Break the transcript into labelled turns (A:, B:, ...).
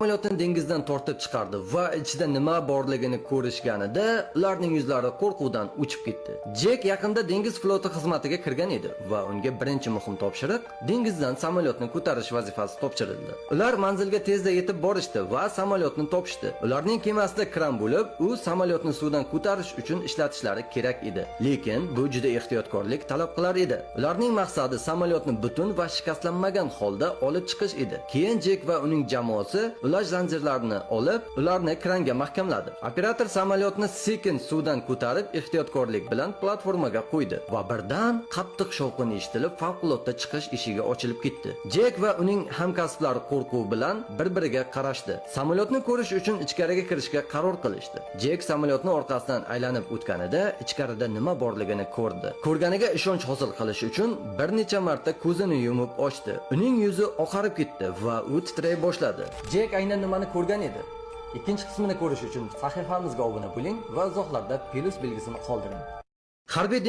A: samolyotni dengizdan tortib chiqardi va ichida nima borligini ko'rishganida ularning yuzlari qo'rquvdan uchib ketdi. Jek yaqinda dengiz floti xizmatiga kirgan edi va unga birinchi muhim topshiriq dengizdan samolyotni ko'tarish vazifasi topshirildi. Ular manzilga tezda yetib borishdi va samolyotni topishdi. Ularning kemasida kran bo'lib, u samolyotni suvdan ko'tarish uchun ishlatishlari kerak edi. Lekin bu juda ehtiyotkorlik talab qilar edi. Ularning maqsadi samolyotni butun va shikastlanmagan holda olib chiqish edi. Keyin Jek va uning jamoasi ulash zanjirlarini olib, ularni kranga mahkamladi. Operator samolyotni sekin suvdan ko'tarib, ehtiyotkorlik bilan platformaga qo'ydi va birdan qattiq shovqin eshitilib, favqulodda chiqish eshigi ochilib ketdi. Jek va uning hamkasblari qo'rquv bilan bir-biriga qarashdi. Samolyotni ko'rish uchun ichkariga kirishga qaror qilishdi. Jek samolyotni orqasidan aylanib o'tganida ichkarida nima borligini ko'rdi. Ko'rganiga ishonch hosil qilish uchun bir necha marta ko'zini yumib ochdi. Uning yuzi oqarib ketdi va u titray boshladi. Jek aynan nimani ko'rgan edi? Ikkinchi qismini ko'rish uchun sahifamizga obuna bo'ling va izohlarda plus belgisini qoldiring. Harbiy